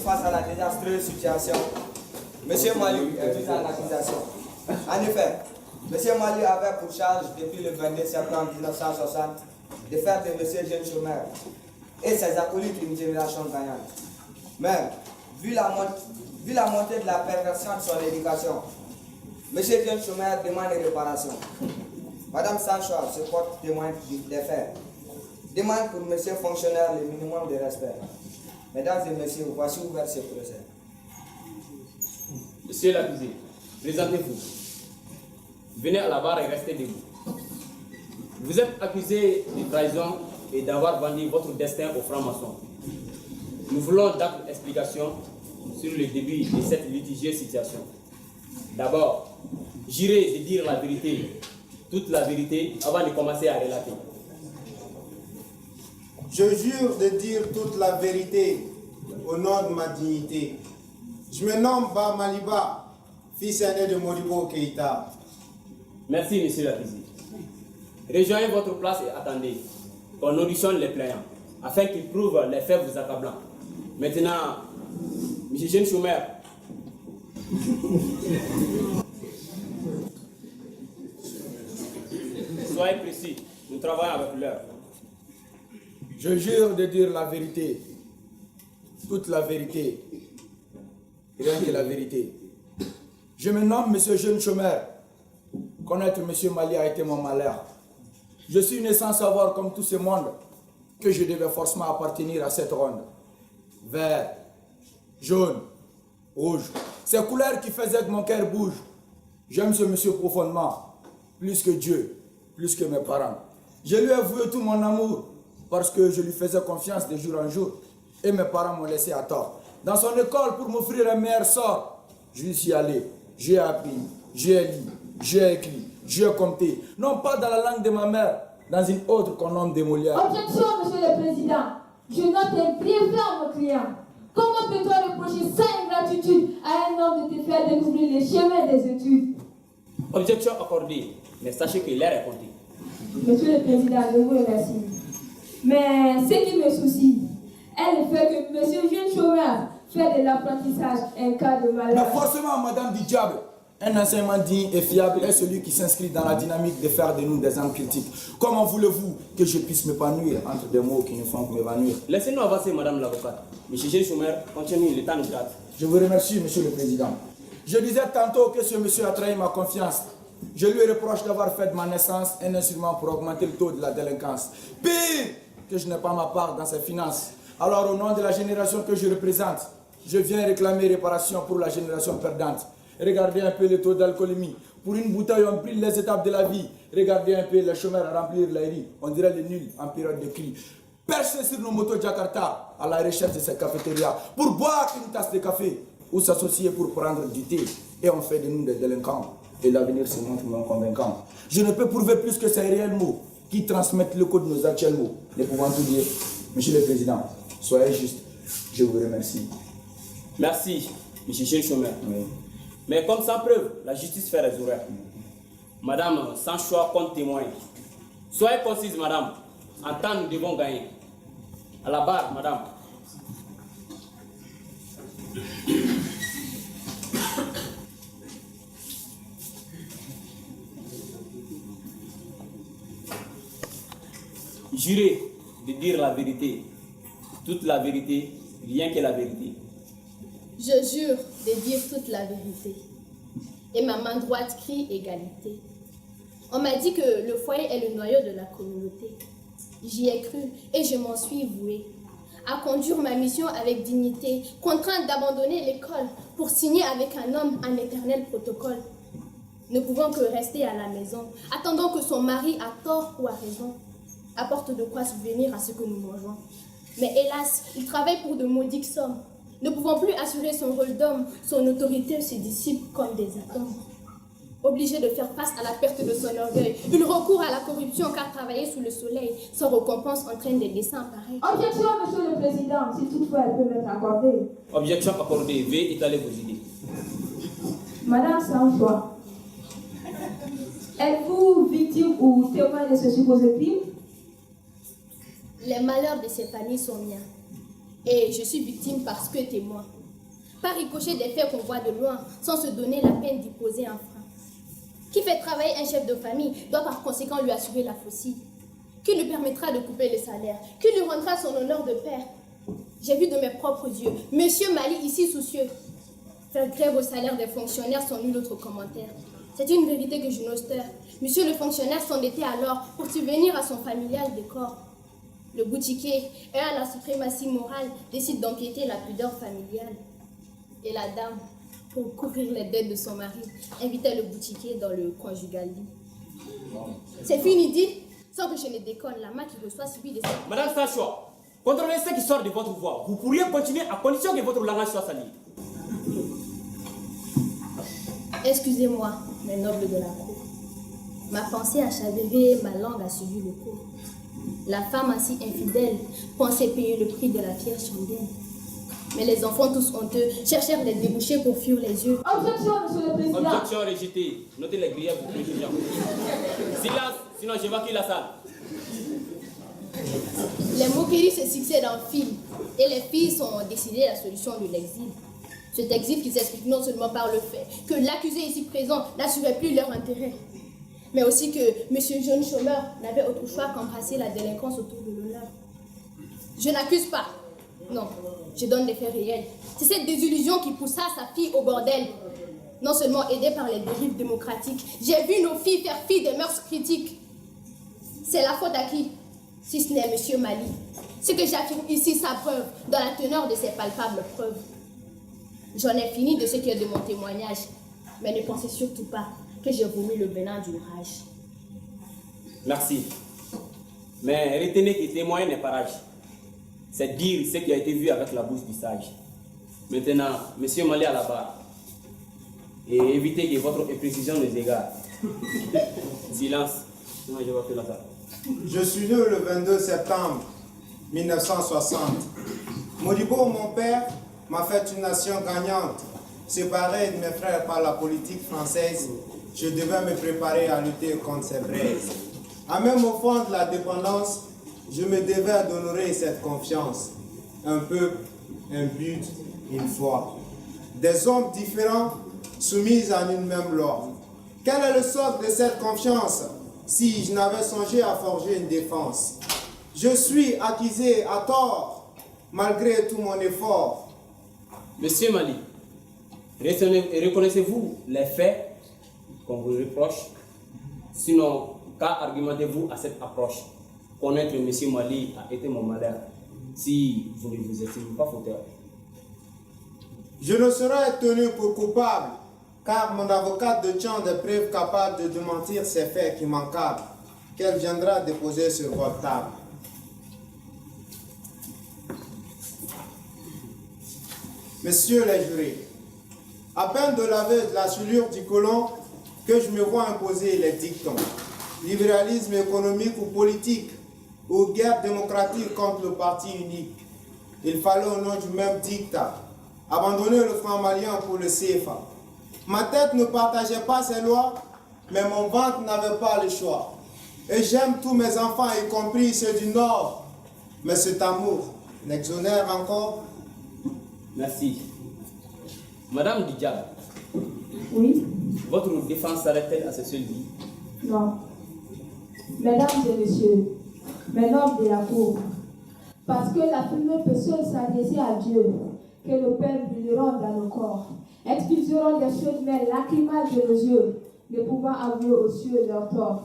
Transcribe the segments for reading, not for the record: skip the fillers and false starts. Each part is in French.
face à la désastreuse situation, M. Maliou est mis en accusation. En effet, M. Maliou avait pour charge depuis le 22 septembre 1960 de faire de M. Jeune Chômeur et ses acolytes une génération gagnante. Mais, vu la montée de la perversion de son éducation, M. Jeune Chômeur demande réparation. Madame Sanchoa se porte témoin des faits. Demande pour M. Fonctionnaire le minimum de respect. Mesdames et messieurs, voici ouvert ce procès. Monsieur l'accusé, présentez-vous. Venez à la barre et restez debout. Vous êtes accusé de trahison et d'avoir vendu votre destin aux francs-maçons. Nous voulons d'autres explications sur le début de cette litigieuse situation. D'abord, jurez de dire la vérité, toute la vérité, avant de commencer à relater. Je jure de dire toute la vérité au nom de ma dignité. Je me nomme Ba Maliba, fils aîné de Modibo Keïta. Merci, monsieur l'accusé. Rejoignez votre place et attendez qu'on auditionne les plaignants, afin qu'ils prouvent les faits vous accablant. Maintenant, monsieur Jeune Chômeur. Soyez précis, nous travaillons avec l'heure. Je jure de dire la vérité, toute la vérité, rien que la vérité. Je me nomme Monsieur Jeune Chômeur. Connaître Monsieur Mali a été mon malheur. Je suis né sans savoir, comme tout ce monde, que je devais forcément appartenir à cette ronde. Vert, jaune, rouge. Ces couleurs qui faisaient que mon cœur bouge. J'aime ce monsieur profondément, plus que Dieu, plus que mes parents. Je lui ai voué tout mon amour, parce que je lui faisais confiance de jour en jour. Et mes parents m'ont laissé à tort. Dans son école, pour m'offrir un meilleur sort, je suis allé, j'ai appris, j'ai lu, j'ai écrit, j'ai compté. Non pas dans la langue de ma mère, dans une autre qu'on nomme des Molières. Objection, monsieur le président. Je note un privé à mon client. Comment peut-on reprocher sans ingratitude à un homme de te faire découvrir les chemins des études? Objection accordée, mais sachez que l'air est compté. Monsieur le président, je vous remercie. Mais ce qui me soucie est le fait que monsieur Jeune Chômeur fait de l'apprentissage un cas de malheur. Mais forcément, madame du diable, un enseignement digne et fiable est celui qui s'inscrit dans la dynamique de faire de nous des hommes critiques. Comment voulez-vous que je puisse m'épanouir entre des mots qui ne font que m'évanouir? Laissez-nous avancer, madame l'avocate. Monsieur Jeune Chômeur, continue, le temps nous gratte. Je vous remercie, monsieur le président. Je disais tantôt que ce monsieur a trahi ma confiance. Je lui reproche d'avoir fait de ma naissance un instrument pour augmenter le taux de la délinquance. Pire, que je n'ai pas ma part dans ses finances. Alors, au nom de la génération que je représente, je viens réclamer réparation pour la génération perdante. Regardez un peu le taux d'alcoolémie. Pour une bouteille, on brille les étapes de la vie. Regardez un peu les chômeurs à remplir les riz. On dirait les nuls en période de cri. Perchez sur nos motos Jakarta à la recherche de ces cafétérias pour boire une tasse de café ou s'associer pour prendre du thé. Et on fait de nous des délinquants. Et l'avenir se montre non convaincant. Je ne peux prouver plus que ces réels mots qui transmettent le code de nos actuels mots. Ne pouvant tout dire, monsieur le président, soyez juste. Je vous remercie. Merci, monsieur Jeune Chômeur. Oui. Mais comme sans preuve, la justice fait les horaires. Madame, sans choix, compte témoin. Soyez concise, madame. En temps, nous devons gagner. À la barre, madame. Jurez de dire la vérité, toute la vérité, rien que la vérité. Je jure de dire toute la vérité. Et ma main droite crie égalité. On m'a dit que le foyer est le noyau de la communauté. J'y ai cru et je m'en suis vouée à conduire ma mission avec dignité, contrainte d'abandonner l'école pour signer avec un homme un éternel protocole. Ne pouvant que rester à la maison, attendant que son mari a tort ou a raison, apporte de quoi subvenir à ce que nous mangeons. Mais hélas, il travaille pour de maudiques sommes. Ne pouvant plus assurer son rôle d'homme, son autorité se dissipe comme des atomes. Obligé de faire face à la perte de son orgueil, il recourt à la corruption car travailler sous le soleil sans récompense entraîne des desseins pareils. Objection, monsieur le président, si toutefois elle peut m'être accordée. Objection accordée, veuillez étaler vos idées. Madame Sanchoa, êtes-vous victime ou témoin de ce supposé crime? Les malheurs de ces familles sont miens. Et je suis victime parce que témoin. Par ricochet des faits qu'on voit de loin, sans se donner la peine d'y poser un frein. Qui fait travailler un chef de famille doit par conséquent lui assurer la faucille. Qui lui permettra de couper le salaire? Qui lui rendra son honneur de père? J'ai vu de mes propres yeux Monsieur Mali, ici soucieux, faire grève au salaire des fonctionnaires sans nul autre commentaire. C'est une vérité que je n'ose taire. Monsieur le fonctionnaire s'endettait alors pour subvenir à son familial décor. Le boutiquier, ayant la suprématie morale, décide d'empiéter la pudeur familiale. Et la dame, pour couvrir les dettes de son mari, invitait le boutiquier dans le conjugal lit. C'est fini, dit, sans que je ne déconne, la main qui reçoit subit des... Madame Sachoua, contrôlez ce qui sort de votre voix. Vous pourriez continuer à condition que votre langage soit sali. Excusez-moi, mes nobles de la cour. Ma pensée a chaviré, ma langue a suivi le cours. La femme ainsi infidèle pensait payer le prix de la pierre chandelle. Mais les enfants tous honteux cherchèrent les débouchés pour fuir les yeux. Objection, monsieur le président. Objection rejetée. Notez les griefs du président. Silence, sinon j'évacue la salle. Les moqueries se succèdent en fil et les filles sont décidées à la solution de l'exil. Cet exil qui s'explique non seulement par le fait que l'accusé ici présent n'assurait plus leur intérêt, mais aussi que monsieur jeune chômeur n'avait autre choix qu'embrasser la délinquance autour de l'honneur. Je n'accuse pas. Non, je donne des faits réels. C'est cette désillusion qui poussa sa fille au bordel. Non seulement aidée par les dérives démocratiques, j'ai vu nos filles faire fi des mœurs critiques. C'est la faute à qui? Si ce n'est monsieur Mali. Ce que j'affirme ici s'abreuve dans la teneur de ces palpables preuves. J'en ai fini de ce qui est de mon témoignage, mais ne pensez surtout pas que j'ai vomi le venin d'une rage. Merci. Mais retenez que témoigner n'est pas rage. C'est dire ce qui a été vu avec la bouche du sage. Maintenant, monsieur Mali à la barre. Et évitez que votre précision nous égare. Silence, sinon je vais faire la salle. Je suis né le 22 septembre 1960. Modibo, mon père, m'a fait une nation gagnante. Séparé de mes frères par la politique française, je devais me préparer à lutter contre ces braises. À même au fond de la dépendance, je me devais d'honorer cette confiance. Un peuple, un but, une foi. Des hommes différents soumis à une même loi. Quel est le sort de cette confiance si je n'avais songé à forger une défense? Je suis accusé à tort, malgré tout mon effort. Monsieur Mali, reconnaissez-vous les faits qu'on vous reproche? Sinon, qu'argumentez-vous à cette approche? Connaître monsieur Mali a été mon malheur, si vous ne vous estimez pas fauteur. Je ne serai être tenu pour coupable, car mon avocate détient des preuves capables de démentir ces faits qui m'encabrent, qu'elle viendra déposer sur votre table. Messieurs les jurés, à peine de laver de la souillure du colon que je me vois imposer les dictons. Libéralisme économique ou politique, ou guerre démocratique contre le parti unique. Il fallait au nom du même dictat abandonner le franc malien pour le CFA. Ma tête ne partageait pas ces lois, mais mon ventre n'avait pas le choix. Et j'aime tous mes enfants, y compris ceux du Nord. Mais cet amour l'exonère encore. Merci. Madame Didiab, Oui? votre défense s'arrête-t-elle à ce seul dit? Non. Mesdames et messieurs, mes nobles de la cour, parce que la fumée peut seule s'adresser à Dieu, que nos peines brûleront dans nos corps, expulseront les chaudes mains lacrymales de nos yeux, ne pouvant avouer aux cieux leur tort.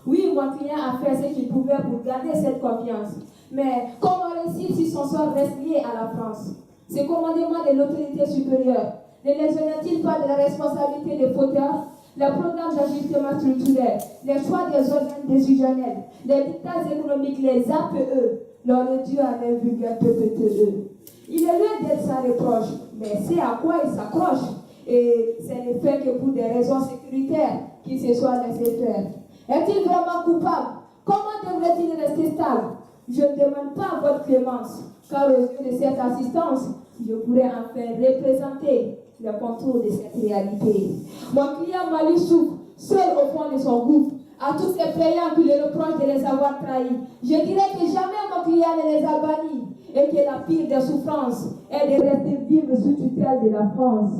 Oui, mon client a fait ce qu'il pouvait pour garder cette confiance, mais comment réussir si son sort reste lié à la France? Ce commandement de l'autorité supérieure ne l'exonère-t-il pas de la responsabilité des fauteurs? Les programmes d'ajustement structurel, les choix des organes décisionnels, les dictats économiques, les APE, leur réduit à un vulgaire PPTE. Il est loin d'être sa reproche, mais c'est à quoi il s'accroche. Et c'est le fait que pour des raisons sécuritaires, qu'il se soit laissé faire. Est-il vraiment coupable? Comment devrait-il rester stable? Je ne demande pas votre clémence, car aux yeux de cette assistance, je pourrais enfin représenter le contour de cette réalité. Mon client Mali souffre, seul au fond de son gouffre, à tous ces payants qui le reprochent de les avoir trahis. Je dirais que jamais mon client ne les a bannis. et que la pire des souffrances est de rester vivre sous tutelle de la France.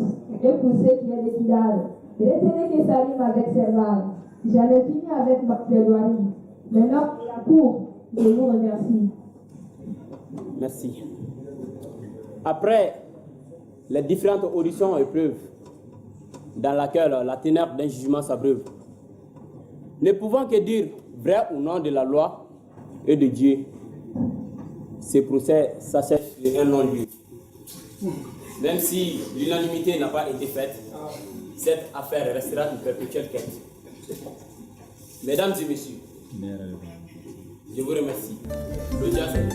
Et pour ce qui est de Kidal, retenez que ça rime avec Serval. J'en ai fini avec ma plaidoirie. Maintenant, la cour, je vous remercie. Merci. Après les différentes auditions et preuves dans laquelle la teneur d'un jugement s'abreuve, ne pouvant que dire vrai ou non de la loi et de Dieu, ce procès s'achève sur un non-lieu. Même si l'unanimité n'a pas été faite, cette affaire restera une perpétuelle quête. Mesdames et messieurs, je vous remercie. L'audience est